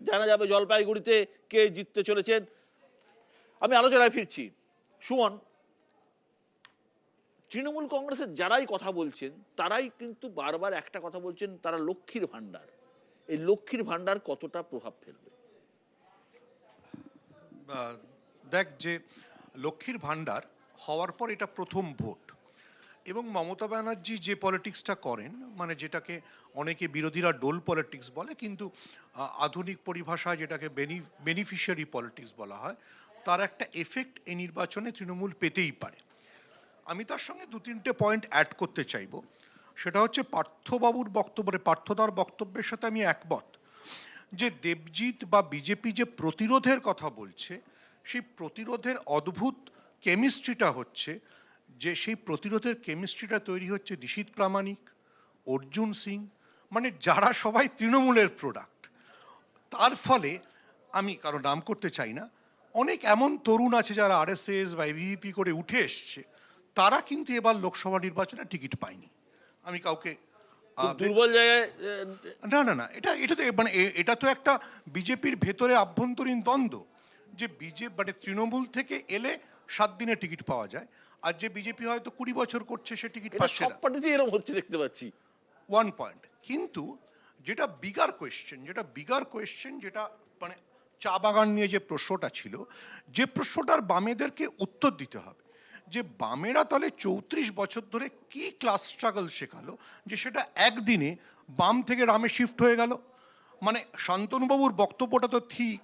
জানা যাবে জলপাইগুড়িতে কে জিততে চলেছেন। আমি আলোচনায় ফিরছি। সুমন, তৃণমূল কংগ্রেসের যারাই কথা বলছেন তারাই কিন্তু বারবার একটা কথা বলছেন, তারা লক্ষ্মীর ভান্ডার। এই লক্ষ্মীর ভান্ডার কতটা প্রভাব ফেলবে? দেখ, যে লক্ষ্মীর ভান্ডার হওয়ার পর এটা প্রথম ভোট, এবং মমতা ব্যানার্জি যে পলিটিক্সটা করেন, মানে যেটাকে অনেকে বিরোধীরা ডোল পলিটিক্স বলে, কিন্তু আধুনিক পরিভাষায় যেটাকে বেনিফিশিয়ারি পলিটিক্স বলা হয়, তার একটা এফেক্ট এই নির্বাচনে তৃণমূল পেতেই পারে। আমি তার সঙ্গে দু তিনটে পয়েন্ট অ্যাড করতে চাইব। সেটা হচ্ছে পার্থবাবুর বক্তব্য, পার্থদার বক্তব্যের সাথে আমি একমত যে দেবজিৎ বা বিজেপি যে প্রতিরোধের কথা বলছে, সেই প্রতিরোধের অদ্ভুত কেমিস্ট্রিটা হচ্ছে যে সেই প্রতিরোধের কেমিস্ট্রিটা তৈরি হচ্ছে নিশীথ প্রামাণিক, অর্জুন সিং, মানে যারা সবাই তৃণমূলের প্রোডাক্ট। তার ফলে আমি কারো নাম করতে চাই না, অনেক এমন তরুণ আছে যারা আরএসএস বা এভিপি করে উঠে এসছে, তারা কিন্তু এবার লোকসভা নির্বাচনে টিকিট পায়নি। আমি কাউকে দুর্বল জায়গায় না না না, এটা তো মানে এটা তো একটা বিজেপির ভেতরে আভ্যন্তরীণ দ্বন্দ্ব, যে মানে তৃণমূল থেকে এলে 7 দিনে টিকিট পাওয়া যায়, আর যে বিজেপি হয়তো 20 বছর করছে সে টিকিট পাচ্ছে সব না। পার্টিতেই এরকম হচ্ছে দেখতে পাচ্ছি। One point. কিন্তু যেটা বিগার কোয়েশ্চেন, যেটা মানে চা বাগান নিয়ে যে প্রশ্নটা ছিল, যে প্রশ্নটার বামেদেরকে উত্তর দিতে হবে, যে বামেরা তাহলে 34 বছর ধরে কি ক্লাস স্ট্রাগল শেখালো যে সেটা একদিনে বাম থেকে রামে শিফট হয়ে গেল। মানে শান্তনুবাবুর বক্তব্যটা তো ঠিক,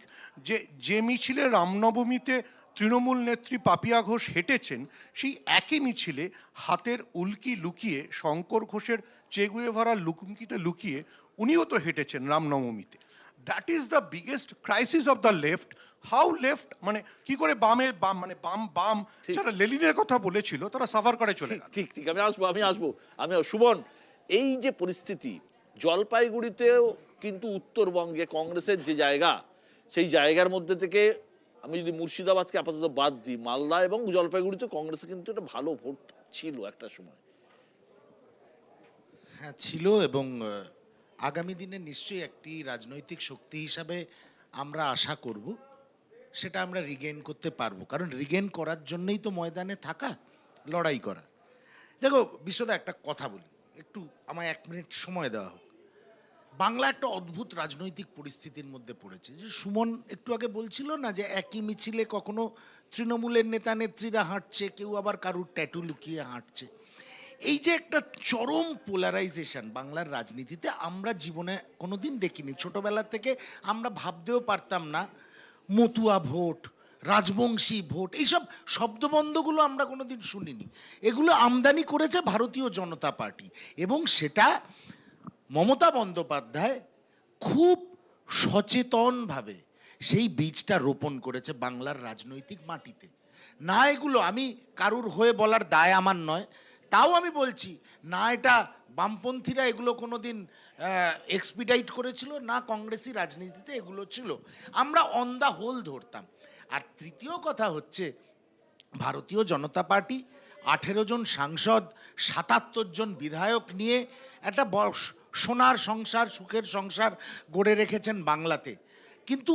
যে মিছিলে রামনবমীতে তৃণমূল নেত্রী পাপিয়া ঘোষ হেঁটেছেন, সেই একই মিছিলে হাতের উল্কি লুকিয়ে শঙ্কর ঘোষের চেগুয়েভারা লুকুঙ্কিতে লুকিয়ে উনিও তো হেঁটেছেন রামনবমীতে। That is the biggest crisis of the left. How left, মানে কি করে বাম মানে বাম যারা লেনিনের কথা বলেছিল তারা সাফার করে চলে গেল। ঠিক ঠিক, আমি সুমন, এই যে পরিস্থিতি জলপাইগুড়িতেও কিন্তু উত্তরবঙ্গে কংগ্রেসের যে জায়গা, সেই জায়গার মধ্যে থেকে আমি যদি মুর্শিদাবাদকে আপাতত বাদ দিই, মালদা এবং জলপাইগুড়িতে কংগ্রেসে কিন্তু একটা ভালো ভোট ছিল একটা সময়। হ্যাঁ ছিল, এবং আগামী দিনে নিশ্চয়ই একটি রাজনৈতিক শক্তি হিসাবে আমরা আশা করব সেটা আমরা রিগেইন করতে পারবো, কারণ রিগেইন করার জন্যই তো ময়দানে থাকা, লড়াই করা। দেখো বিশ্বদা, একটা কথা বলি, একটু আমায় 1 মিনিট সময় দেওয়া হোক। বাংলা একটা অদ্ভুত রাজনৈতিক পরিস্থিতির মধ্যে পড়েছে। যে সুমন একটু আগে বলছিল না, যে একই মিছিলে কখনো তৃণমূলের নেতা নেত্রীরা হাঁটছে, কেউ আবার কারুর ট্যাটু লুকিয়ে হাঁটছে। এই যে একটা চরম পোলারাইজেশন বাংলার রাজনীতিতে আমরা জীবনে কোনোদিন দেখিনি। ছোটবেলা থেকে আমরা ভাবতেও পারতাম না মতুয়া ভোট, রাজবংশী ভোট, এইসব শব্দবন্ধগুলো আমরা কোনোদিন শুনিনি। এগুলো আমদানি করেছে ভারতীয় জনতা পার্টি, এবং সেটা মমতা বন্দ্যোপাধ্যায় খুব সচেতনভাবে সেই বীজটা রোপণ করেছে বাংলার রাজনৈতিক মাটিতে। না, এগুলো আমি কারুর হয়ে বলার দায় আমার নয়, তাও আমি বলছি না, এটা বামপন্থীরা এগুলো কোনোদিন এক্সপিডাইট করেছিল না, কংগ্রেসি রাজনীতিতে এগুলো ছিল, আমরা অন দ্য হোল ধরতাম। আর তৃতীয় কথা হচ্ছে, ভারতীয় জনতা পার্টি 18 জন সাংসদ, 77 জন বিধায়ক নিয়ে একটা সোনার সংসার, সুখের সংসার গড়ে রেখেছেন বাংলাতে। কিন্তু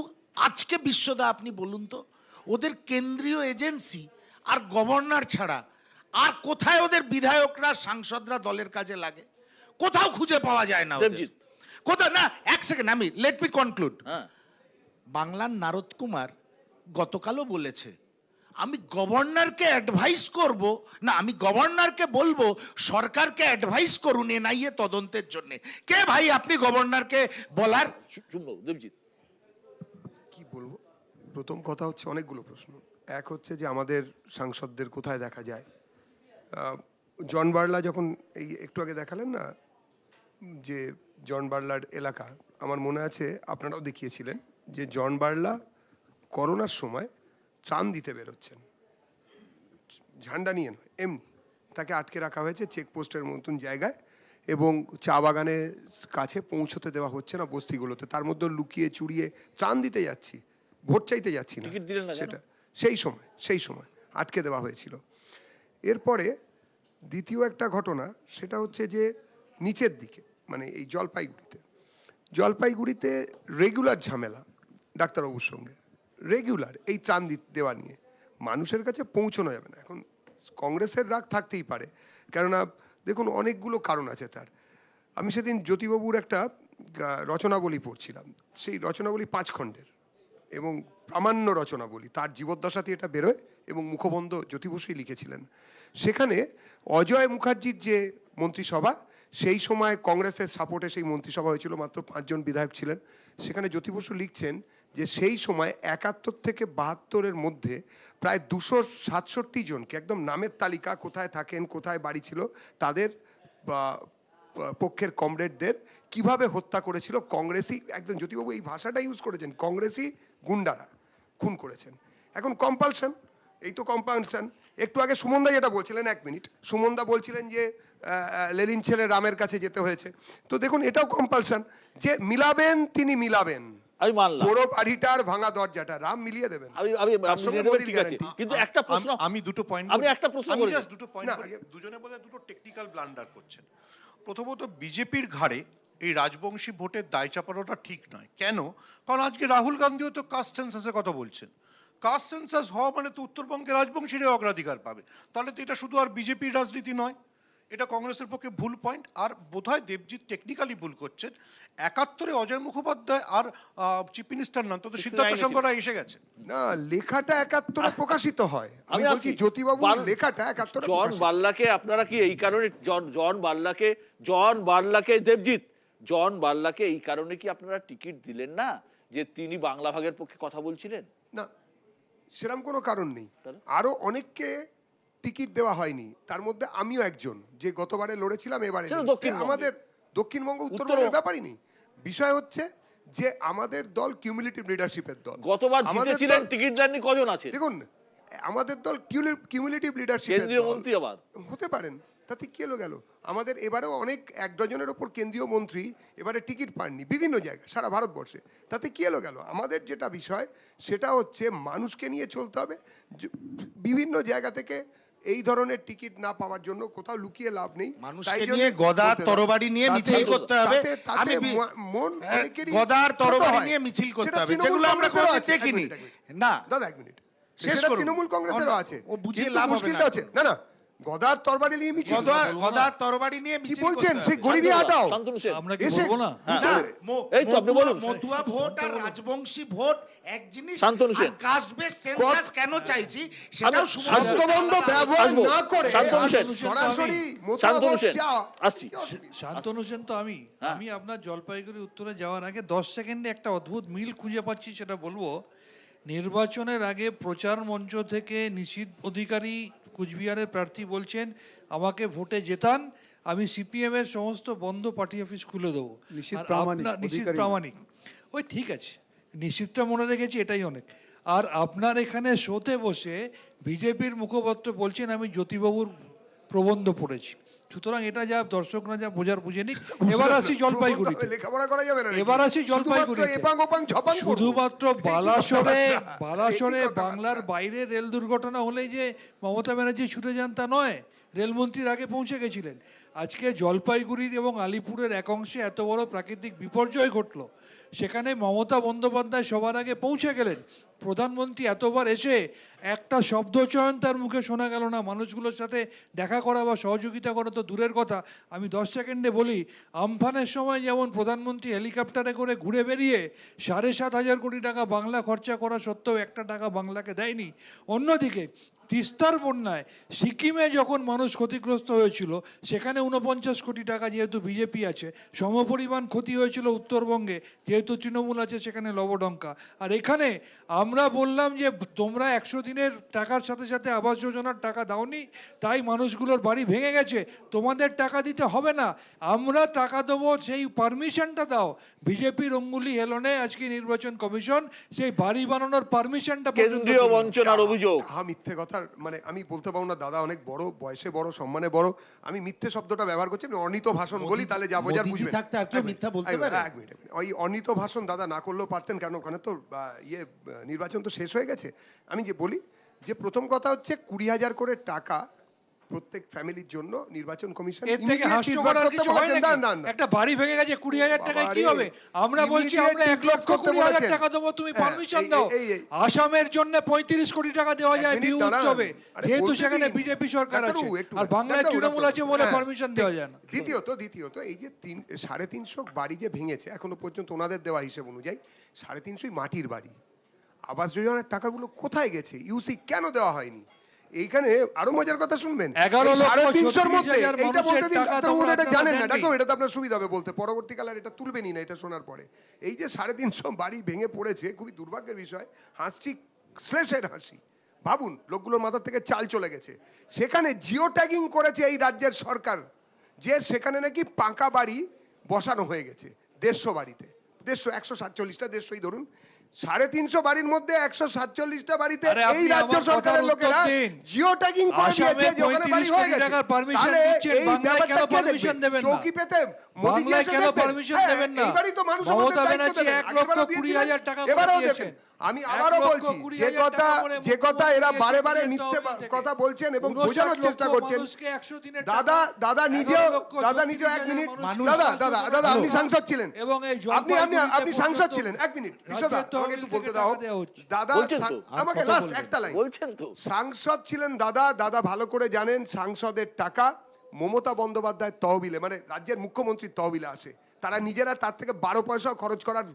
আজকে বিশ্বদা আপনি বলুন তো, ওদের কেন্দ্রীয় এজেন্সি আর গভর্নর ছাড়া আর কোথায় ওদের বিধায়করা সাংসদরা দলের কাজে লাগে? কোথাও খুঁজে পাওয়া যায় না দেবজিৎ, কোথাও না। এক সেকেন্ড, আমি লেট মি কনক্লুড। বাংলার নারদ কুমার গতকালও বলেছে, আমি গভর্নরকে অ্যাডভাইস করব না, আমি গভর্নরকে বলবো সরকারকে অ্যাডভাইস করুন এনআইএ তদন্তের জন্য। কে ভাই আপনি গভর্নরকে বলার? দেবজিৎ, কি বলবো? প্রথম কথা হচ্ছে অনেকগুলো প্রশ্ন। এক হচ্ছে যে আমাদের সাংসদদের কোথায় দেখা যায়। জন বার্লা যখন এই একটু আগে দেখালেন না যে জন বার্লার এলাকা, আমার মনে আছে আপনারাও দেখিয়েছিলেন যে জন বার্লা করোনার সময় ত্রাণ দিতে বেরোচ্ছেন, ঝান্ডা নিয়ে নয়, এমনি তাকে আটকে রাখা হয়েছে চেকপোস্টের মতন জায়গায়, এবং চা বাগানের কাছে পৌঁছতে দেওয়া হচ্ছে না বস্তিগুলোতে, তার মধ্যে লুকিয়ে চুরিয়ে ত্রাণ দিতে যাচ্ছি, ভোট চাইতে যাচ্ছি না, সেটা সেই সময় আটকে দেওয়া হয়েছিল। এরপরে দ্বিতীয় একটা ঘটনা, সেটা হচ্ছে যে নিচের দিকে, মানে এই জলপাইগুড়িতে রেগুলার ঝামেলা, ডাক্তারবাবুর সঙ্গে রেগুলার এই ত্রাণ দেওয়া নিয়ে মানুষের কাছে পৌঁছানো যাবে না। এখন কংগ্রেসের রাগ থাকতেই পারে, কেননা দেখুন অনেকগুলো কারণ আছে তার। আমি সেদিন জ্যোতিবাবুর একটা রচনাবলী পড়ছিলাম, সেই রচনাবলী 5 খণ্ডের এবং প্রামাণ্য রচনাবলী, তার জীবদ্দশাতে এটা বেরোয় এবং মুখবন্ধ জ্যোতি বসুই লিখেছিলেন। সেখানে অজয় মুখার্জির যে মন্ত্রিসভা, সেই সময় কংগ্রেসের সাপোর্টে সেই মন্ত্রিসভা হয়েছিল, মাত্র 5 জন বিধায়ক ছিলেন। সেখানে জ্যোতি বসু লিখছেন যে সেই সময় 71 থেকে 72-এর মধ্যে প্রায় 267 জনকে, একদম নামের তালিকা, কোথায় থাকেন, কোথায় বাড়ি ছিল, তাদের পক্ষের কমরেডদের কিভাবে হত্যা করেছিল কংগ্রেসই, একদম জ্যোতিবাবু এই ভাষাটা ইউজ করেছেন, কংগ্রেসই গুন্ডারা খুন করেছেন। এখন কম্পালশন, এই তো কম্পালশন। একটু আগে সুমনদা যেটা বলছিলেন, 1 মিনিট, সুমনদা বলছিলেন যে লেনিন ছেলে রামের কাছে যেতে হয়েছে। তো দেখুন এটাও কম্পালশন, যে মিলাবেন তিনি মিলাবেন, আমি মানলাম, পুরো বাড়িটার ভাঙা দরজাটা রাম মিলিয়ে দেবেন। আমি তার সঙ্গে মিলিয়ে দেবো, মোদির ঠিক আছে, guarantee। কিন্তু একটা প্রশ্ন, আমি দুটো পয়েন্ট, আমি একটা প্রশ্ন আমি করি। জাস্ট দুটো পয়েন্ট, দুজনে বোধহয় দুটো টেকনিক্যাল ব্লান্ডার করছেন। প্রথমত বিজেপির ঘাড়ে এই রাজবংশী ভোটের দায় চাপানোটা ঠিক নয়। কেন? কারণ আজকে রাহুল গান্ধীও তো কাস্ট সেন্সাসের কথা বলছেন। কাস্ট সেন্সাস হওয়া মানে তো উত্তরবঙ্গে রাজবংশীরা অগ্রাধিকার পাবে, তাহলে তো এটা শুধু আর বিজেপির রাজনীতি নয়, এটা কংগ্রেসের পক্ষে ভুল পয়েন্ট। আর বোধহয় দেবজিৎ টেকনিক্যালি ভুল করছেন। 71-এ অজয় মুখোপাধ্যায় আর চিফ মিনিস্টার নন, তো সিদ্ধার্থ শঙ্কর এসে গেছে না, লেখাটা 71-এ প্রকাশিত হয়। আমি বলছি আসছি। জ্যোতিবাবুর লেখাটা 71-এ জন প্রকাশিত। বার্লাকে আপনারা কি এই কারণে জন বার্লাকে দেবজিৎ, জন বার্লাকে এই কারণে কি আপনারা টিকিট দিলেন না যে তিনি বাংলা ভাগের পক্ষে কথা বলছিলেন? না, সেরকম কোনো কারণ নেই। তাহলে? আরো অনেককে টিকিট দেওয়া হয়নি, তার মধ্যে আমিও একজন, যে গতবারে লড়েছিলাম, এবারে সেটা নেই। দক্ষিণবঙ্গে। আমাদের দক্ষিণবঙ্গ উত্তরবঙ্গের ব্যাপারই নেই। বিষয় হচ্ছে যে আমাদের দল কিউমুলেটিভ লিডারশিপের দল। গতবার আমাদের জিতেছিলেন, দল- টিকিট দেননি, কজন আছে? দেখুন, আমাদের দল কিউমুলেটিভ লিডারশিপ কেন্দ্রীয় মন্ত্রী আবার হতে পারেন, তাতে কি হলো গেল। আমাদের এবারেও অনেক 1 ডজনের ওপর কেন্দ্রীয় মন্ত্রী এবারে টিকিট পাননি বিভিন্ন জায়গায় সারা ভারতবর্ষে, তাতে কি হলো গেল। আমাদের যেটা বিষয় সেটা হচ্ছে মানুষকে নিয়ে চলতে হবে। বিভিন্ন জায়গা থেকে এই ধরনের টিকিট না পাওয়ার জন্য কোথাও লুকিয়ে লাভ নেই। মানুষকে নিয়ে গদা তরবারি নিয়ে মিছিল করতে হবে। আমি মন অনেকেরই গদার ছোট তরবারি হয়। নিয়ে মিছিল করতে সেটা হবে, তৃণমূল যেগুলো আমরা কংগ্রেসেরও কোনোদিন আছে। দেখিনি। এক মিনিট। না দাদা 1 মিনিট, শেষ সেটা করুন। তৃণমূল কংগ্রেসেরও আছে, ও বুঝিয়ে কিন্তু লাভ হবে না। মুশকিলটা হচ্ছে না না গদার তরবারি নিয়ে মিছিল। গদার তরবারি নিয়ে কি মিছিল বলছেন? করতে সেই হবে। গরিবী হাটাও। শান্তনু সেন, আমরা কি এসে- বলবো না? না, এই তো আপনি বলুন। মতুয়া ভোট আর রাজবংশী ভোট এক জিনিস। Shantanu Sen. Caste base census কেন চাইছি সেটাও শব্দবন্ধ ব্যবহার আসবো। না করে শান্তনু সেন। সরাসরি শান্তনু সেন, যাও। আসছি। শান্তনু সেন তো আমি হ্যাঁ। আমি আপনার জলপাইগুড়ি উত্তরে যাওয়ার আগে 10 সেকেন্ডে একটা অদ্ভুত মিল খুঁজে পাচ্ছি, সেটা বলবো। নির্বাচনের আগে প্রচার মঞ্চ থেকে নিশীথ অধিকারী কুচবিহারের প্রার্থী বলছেন, আমাকে ভোটে জেতান, আমি সিপিএম এর সমস্ত বন্ধ পার্টি অফিস খুলে দেবো। নিশীথ আর প্রামাণিক, আপনার- নিশীথ অধিকারী না। প্রামাণিক, ওই ঠিক আছে, নিশীথটা মনে রেখেছি, এটাই অনেক। আর আপনার এখানে শোতে বসে বিজেপির মুখপাত্র বলছেন, আমি জ্যোতিবাবুর প্রবন্ধ পড়েছি। সুতরাং এটা যা দর্শকরা যা বোঝার বুঝে নিক। এবার আসি জলপাইগুড়িতে, লেখাপড়া করা যাবে না নাকি? এবার আসি জলপাইগুড়িতে। শুধুমাত্র এপাং ওপাং ঝপাং করবো। শুধুমাত্র এই কি বালাসোরে কথাবার্তা? বাংলার বাইরে রেল দুর্ঘটনা হলেই যে মমতা ব্যানার্জি ছুটে যান তা নয়, রেলমন্ত্রীর আগে পৌঁছে গেছিলেন। আজকে জলপাইগুড়ি এবং আলিপুরের এক অংশে এত বড় প্রাকৃতিক বিপর্যয় ঘটলো, সেখানে মমতা বন্দ্যোপাধ্যায় সবার আগে পৌঁছে গেলেন। প্রধানমন্ত্রী এতবার এসে একটা শব্দচয়ন তার মুখে শোনা গেল না। মানুষগুলোর সাথে দেখা করা বা সহযোগিতা করা তো দূরের কথা। আমি 10 সেকেন্ডে বলি, আমফানের সময় যেমন প্রধানমন্ত্রী হেলিকপ্টারে করে ঘুরে বেরিয়ে 7,500 কোটি টাকা বাংলা খরচা করা সত্ত্বেও একটা টাকা বাংলাকে দেয়নি। অন্যদিকে তিস্তার বন্যায় সিকিমে যখন মানুষ ক্ষতিগ্রস্ত হয়েছিল, সেখানে 49 কোটি টাকা, যেহেতু বিজেপি আছে, সমপরিমাণ ক্ষতি হয়েছিল উত্তরবঙ্গে, যেহেতু তৃণমূল আছে সেখানে লবডঙ্কা। আর এখানে আমরা বললাম যে তোমরা 100 দিনের টাকার সাথে সাথে আবাস যোজনার টাকা দাওনি, তাই মানুষগুলোর বাড়ি ভেঙে গেছে, তোমাদের টাকা দিতে হবে না, আমরা টাকা দেবো, সেই পারমিশনটা দাও। বিজেপির অঙ্গুলি হেলনে আজকে নির্বাচন কমিশন সেই বাড়ি বানানোর পারমিশনটা কেন্দ্রীয় বঞ্চনার অভিযোগ। মিথ্যে কথা, মানে আমি বলতে পারবো না, দাদা অনেক বড়, বয়সে বড়, সম্মানে বড়, আমি মিথ্যে শব্দটা ব্যবহার করছি। আমি অর্নিত ভাষণ বলি, তাহলে যা বোঝার মোদিজি বুঝবেন। থাকতে আর কেউ মিথ্যা বলতে পারে? এক মিনিট, ওই অর্নিত ভাষণ দাদা না করলেও পারতেন, কারণ ওখানে তো নির্বাচন তো শেষ হয়ে গেছে। আমি যে বলি যে প্রথম কথা হচ্ছে 20,000 করে টাকা প্রত্যেক ফ্যামিলির জন্য নির্বাচন কমিশন এর থেকে হাস্যকর আর কিছু হয় নাকি? একটা বাড়ি ভেঙে গেছে 20,000 টাকায় কি হবে? আমরা বলছি আমরা 1,20,000 টাকা দেবো, তুমি পারমিশন দাও। আসামের জন্য 35 কোটি টাকা দেওয়া যায় বিহু উৎসবে, যেহেতু সেখানে বিজেপি সরকার আছে, আর বাংলায় তৃণমূল আছে বলে পারমিশন দেওয়া যায় না। দ্বিতীয়ত এই যে 350 বাড়ি যে ভেঙেছে এখনো পর্যন্ত ওনাদের দেওয়া হিসেব অনুযায়ী 350 মাটির বাড়ি। আবাস যোজনার টাকাগুলো কোথায় গেছে? ইউসি কেন দেওয়া হয়নি? এইখানে আরো মজার কথা শুনবেন, 350 মধ্যে এইটা বলতে দিন ডাক্তার মহোদয়, এটা জানেন না ডাক্তার, এটা তো আপনার সুবিধা হবে বলতে, পরবর্তীকালে আর এটা তুলবেনই না এটা শোনার পরে। এই যে 350 বাড়ি ভেঙে পড়েছে, খুবই দুর্ভাগ্যের বিষয়, হাসছি শ্লেষের হাসি। ভাবুন, লোকগুলোর মাথা থেকে চাল চলে গেছে। সেখানে জিও ট্যাগিং করেছে এই রাজ্যের সরকার, যে সেখানে নাকি পাকা বাড়ি বসানো হয়ে গেছে 150 বাড়িতে, 147টা 150ই ধরুন, 350 বাড়ির মধ্যে 147টা বাড়িতে এই রাজ্য সরকারের লোকেরা জিও ট্যাগিং করে দিয়েছে যে ওখানে বাড়ি হয়ে গেছে। তাহলে এই ব্যাপারটা কে দেখবে? চৌকি পেতে মোদিজি এসে দেখবেন? এইবারই তো মানুষ আমাদের দায়িত্ব দেবেন, আগেরবারও দিয়েছিলেন, এবারও দেবেন। আমি আবারও বলছি, যে কথা এরা বারে বারে মিথ্যে কথা বলছেন এবং বোঝানোর চেষ্টা করছেন। দাদা নিজেও 1 মিনিট, দাদা আপনি সাংসদ ছিলেন, আপনি সাংসদ ছিলেন, 1 মিনিট আমাকে একটু বলতে দাও। দাদা আমাকে লাস্ট একটা লাইন বলছেন তো, সাংসদ ছিলেন দাদা ভালো করে জানেন সাংসদের টাকা মমতা বন্দ্যোপাধ্যায়ের তহবিলে, মানে রাজ্যের মুখ্যমন্ত্রীর তহবিলে আসে। তারা নিজেরা তার থেকে 12 পয়সাও খরচ করার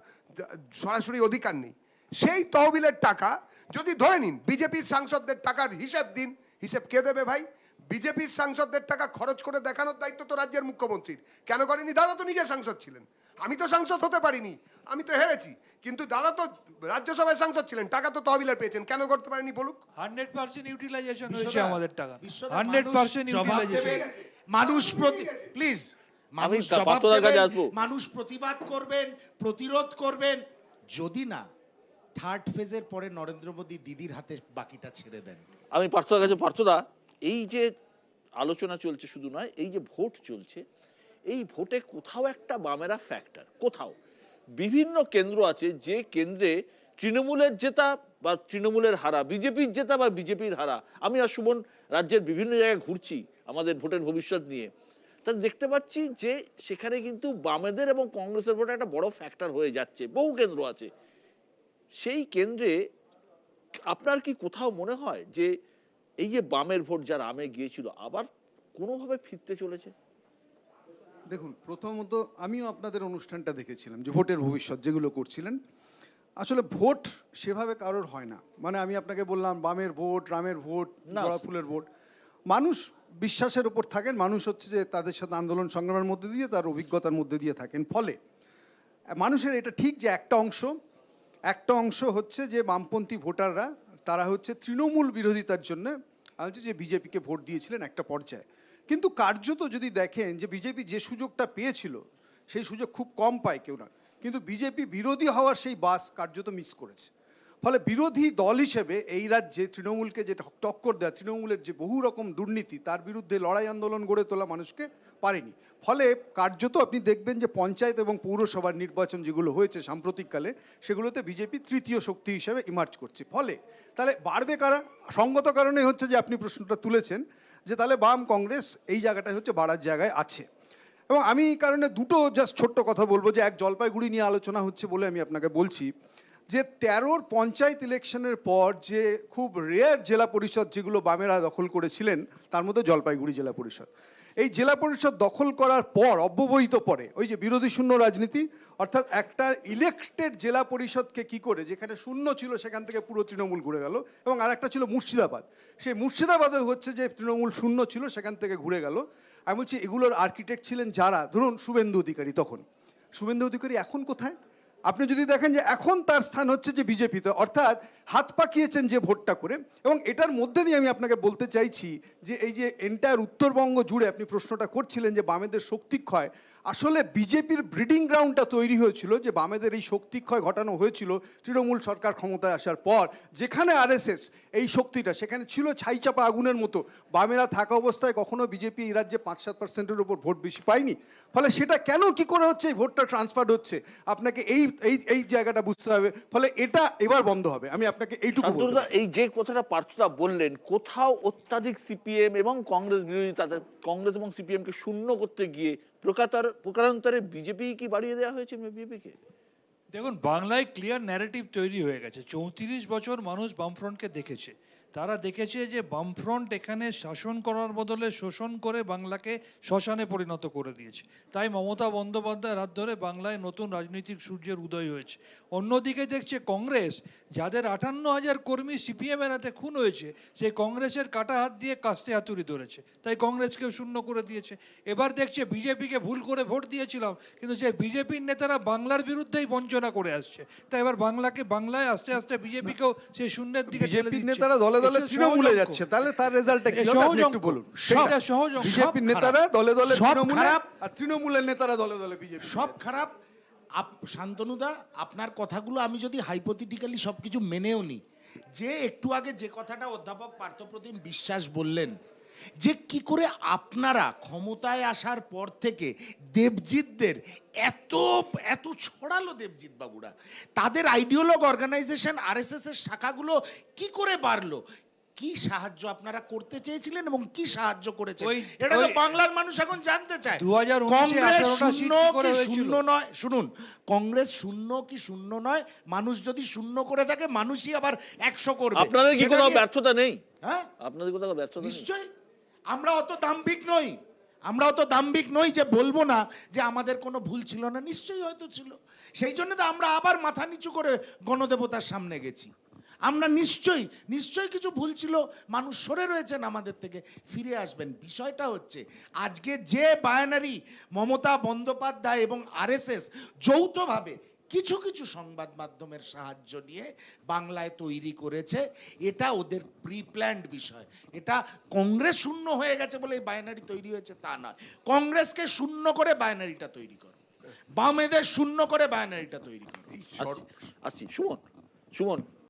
সরাসরি অধিকার নেই। সেই তহবিলের টাকা যদি ধরে নিন, বিজেপির সাংসদদের টাকার হিসেব দিন, হিসেব কে দেবে ভাই? বিজেপির সাংসদদের টাকা খরচ করে দেখানোর দায়িত্ব তো রাজ্যের মুখ্যমন্ত্রীর। কেন করেনি? দাদা তো নিজে সাংসদ ছিলেন, আমি তো সাংসদ হতে পারিনি, আমি তো হেরেছি, কিন্তু দাদা তো রাজ্যসভায় সাংসদ ছিলেন, টাকা তো তহবিলের পেয়েছেন, কেন করতে পারেনি বলুক? 100% ইউটিলাইজেশন হয়েছে আমাদের টাকা, 100% ইউটিলাইজেশন। মানুষ প্লিজ, আমি পার্থদার কাছে আসবো। মানুষ প্রতিবাদ করবেন, প্রতিরোধ করবেন, যদি না থার্ড ফেজের পরে নরেন্দ্র মোদী দিদির হাতে বাকিটা ছেড়ে দেন। আমি পার্থদার কাছে, পার্থদা এই যে আলোচনা চলছে শুধু নয়, এই যে ভোট চলছে, এই ভোটে কোথাও একটা বামেরা ফ্যাক্টর, কোথাও বিভিন্ন কেন্দ্র আছে যে কেন্দ্রে তৃণমূলের জেতা বা তৃণমূলের হারা, বিজেপির জেতা বা বিজেপির হারা। আমি আর সুমন রাজ্যের বিভিন্ন জায়গায় ঘুরছি আমাদের ভোটের ভবিষ্যৎ নিয়ে, তা দেখতে পাচ্ছি যে সেখানে কিন্তু বামেদের এবং কংগ্রেসের ভোটে একটা বড় ফ্যাক্টর হয়ে যাচ্ছে, বহু কেন্দ্র আছে। সেই কেন্দ্রে আপনার কি কোথাও মনে হয় যে এই যে বামের ভোট যার আমে গিয়েছিল আবার কোনোভাবে ফিরতে চলেছে? দেখুন, প্রথমত আমিও আপনাদের অনুষ্ঠানটা দেখেছিলাম যে ভোটের ভবিষ্যৎ যেগুলো করছিলেন। আসলে ভোট সেভাবে কারোর হয় না, মানে আমি আপনাকে বললাম বামের ভোট, রামের ভোট, জবা ফুলের ভোট। মানুষ বিশ্বাসের উপর থাকেন, মানুষ হচ্ছে যে তাদের সাথে আন্দোলন সংগ্রামের মধ্যে দিয়ে, তার অভিজ্ঞতার মধ্যে দিয়ে থাকেন। ফলে মানুষের এটা ঠিক যে একটা অংশ হচ্ছে যে বামপন্থী ভোটাররা, তারা হচ্ছে তৃণমূল বিরোধিতার জন্য হচ্ছে যে বিজেপিকে ভোট দিয়েছিলেন একটা পর্যায়ে। কিন্তু কার্যত যদি দেখেন যে বিজেপি যে সুযোগটা পেয়েছিল সেই সুযোগ খুব কম পায় কেউ না, কিন্তু বিজেপি বিরোধী হওয়ার সেই বাস কার্যত মিস করেছে। ফলে বিরোধী দল হিসেবে এই রাজ্যে তৃণমূলকে যে টক্কর দেয়, তৃণমূলের যে বহু রকম দুর্নীতি, তার বিরুদ্ধে লড়াই আন্দোলন গড়ে তোলা মানুষকে পারেনি। ফলে কার্যত আপনি দেখবেন যে পঞ্চায়েত এবং পৌরসভার নির্বাচন যেগুলো হয়েছে সাম্প্রতিককালে, সেগুলোতে বিজেপি তৃতীয় শক্তি হিসেবে ইমার্জ করছে। ফলে তাহলে বাড়বে কারা? সঙ্গত কারণে হচ্ছে যে আপনি প্রশ্নটা তুলেছেন যে তাহলে বাম কংগ্রেস এই জায়গাটায় হচ্ছে বাড়ার জায়গায় আছে। এবং আমি এই কারণে দুটো জাস্ট ছোট্ট কথা বলবো, যে এক জলপাইগুড়ি নিয়ে আলোচনা হচ্ছে বলে আমি আপনাকে বলছি যে 13 পঞ্চায়েত ইলেকশনের পর যে খুব রেয়ার জেলা পরিষদ যেগুলো বামেরা দখল করেছিলেন, তার মধ্যে জলপাইগুড়ি জেলা পরিষদ। এই জেলা পরিষদ দখল করার পর অব্যবহিত পরে ওই যে বিরোধী শূন্য রাজনীতি, অর্থাৎ একটা ইলেকটেড জেলা পরিষদকে কি করে, যেখানে শূন্য ছিল সেখান থেকে পুরো তৃণমূল ঘুরে গেল। এবং আর একটা ছিল মুর্শিদাবাদ, সেই মুর্শিদাবাদে হচ্ছে যে তৃণমূল শূন্য ছিল সেখান থেকে ঘুরে গেল। আমি বলছি এগুলোর আর্কিটেক্ট ছিলেন যারা, ধরুন শুভেন্দু অধিকারী। তখন শুভেন্দু অধিকারী এখন কোথায়? আপনি যদি দেখেন যে এখন তার স্থান হচ্ছে যে বিজেপিতে, অর্থাৎ হাত পাকিয়েছেন যে ভোটটা করে। এবং এটার মধ্যে দিয়ে আমি আপনাকে বলতে চাইছি যে এই যে এন্টায়ার উত্তরবঙ্গ জুড়ে আপনি প্রশ্নটা করছিলেন যে বামেদের শক্তি ক্ষয়, আসলে বিজেপির ব্রিডিং গ্রাউন্ডটা তৈরি হয়েছিল, যে বামেদের এই শক্তিক্ষয় ঘটানো হয়েছিল তৃণমূল সরকার ক্ষমতায় আসার পর, যেখানে আরএসএস এই শক্তিটা সেখানে ছিল ছাইচাপা আগুনের মতো। বামেরা থাকা অবস্থায় কখনো বিজেপি এই রাজ্যে 5-7%-এর উপর ভোট বেশি পায়নি। ফলে সেটা কেন কি করে হচ্ছে, এই ভোটটা ট্রান্সফার হচ্ছে, আপনাকে এই এই এই জায়গাটা বুঝতে হবে। ফলে এটা এবার বন্ধ হবে, আমি আপনাকে এইটুকু বলতে শান্তনুদা, পারি। এই যে কথাটা পার্থদা বললেন, কোথাও অত্যাধিক সিপিএম এবং কংগ্রেস বিরোধিতা, কংগ্রেস এবং সিপিএম কে শূন্য করতে গিয়ে প্রকারান্তরে বিজেপি কি বাড়িয়ে দেওয়া হয়েছে বিজেপিকে? দেখুন, বাংলায় ক্লিয়ার ন্যারেটিভ তৈরি হয়ে গেছে। 34 বছর মানুষ বামফ্রন্টকে দেখেছে। তারা দেখেছে যে বামফ্রন্ট এখানে শাসন করার বদলে শোষণ করে বাংলাকে শ্মশানে পরিণত করে দিয়েছে। তাই মমতা বন্দ্যোপাধ্যায়ের হাত ধরে বাংলায় নতুন রাজনৈতিক সূর্যের উদয় হয়েছে। অন্যদিকে দেখছে কংগ্রেস, যাদের 58,000 কর্মী সিপিএমের হাতে খুন হয়েছে, সেই কংগ্রেসের কাটা হাত দিয়ে কাস্তে হাতুড়ি ধরেছে, তাই কংগ্রেসকেও শূন্য করে দিয়েছে। এবার দেখছে বিজেপিকে ভুল করে ভোট দিয়েছিলাম, কিন্তু সেই বিজেপির নেতারা বাংলার বিরুদ্ধেই বঞ্চনা করে আসছে, তাই এবার বাংলায় আস্তে আস্তে বিজেপিকেও সেই শূন্যের দিকে ঠেলে বিজেপির দিচ্ছে। নেতারা দলে দলে এটা তৃণমূলে সহজ যাচ্ছে, অঙ্ক। তাহলে তার রেজাল্টটা কি এ হবে সহজ আপনি একটু অঙ্ক। বলুন। সেটা সহজ অঙ্ক। বিজেপির নেতারা দলে দলে সব তৃণমূলে, খারাপ। আর তৃণমূলের নেতারা দলে দলে বিজেপি। সব খারাপ। শান্তনুদা, আপনার কথাগুলো আমি যদি হাইপোথেটিক্যালি সব কিছু মেনেও নিই, যে একটু আগে যে কথাটা অধ্যাপক পার্থপ্রতিম বিশ্বাস বললেন, যে কি করে আপনারা ক্ষমতায় আসার পর থেকে দেবজিৎদের এত এত ছড়ালো, দেবজিৎ বাবুরা, তাদের আইডিওলগ অর্গানাইজেশন আরএসএস এর শাখাগুলো কি করে বাড়লো, কি সাহায্য আপনারা করতে চেয়েছিলেন এবং কি সাহায্য করেছেন, এটা তো বাংলার মানুষ এখন জানতে চায়। 2019 কংগ্রেস 18টা সিট শূন্য কি করে কি হয়েছিল? শূন্য নয়, শুনুন, কংগ্রেস শূন্য কি শূন্য নয়, মানুষ যদি শূন্য করে থাকে মানুষই আবার 100 করবে। আপনাদের কি কোনো সেটাকে- ব্যর্থতা নেই? হ্যাঁ, আপনাদের কোথাও ব্যর্থতা নেই? নিশ্চয়ই। আমরা অত দাম্ভিক নই, আমরা অত দাম্ভিক নই যে বলবো না যে আমাদের কোনো ভুল ছিল না, নিশ্চয়ই হয়তো ছিল। সেই জন্য তো আমরা আবার মাথা নিচু করে গণদেবতার সামনে গেছি। আমরা নিশ্চয়ই কিছু ভুল ছিল, মানুষ সরে রয়েছেন আমাদের থেকে, ফিরে আসবেন। বিষয়টা হচ্ছে আজকে যে বায়ানারি মমতা বন্দ্যোপাধ্যায় এবং আরএসএস যৌথভাবে কিছু কিছু সংবাদ মাধ্যমের সাহায্য নিয়ে বাংলায় তৈরি করেছে, এটা ওদের প্রি প্ল্যান্ড বিষয়। এটা কংগ্রেস শূন্য হয়ে গেছে বলে এই বায়নারি তৈরি হয়েছে তা নয়। কংগ্রেসকে শূন্য করে বায়নারিটা তৈরি করো, বামেদের শূন্য করে বায়নারিটা তৈরি করো। আসছি সুমন,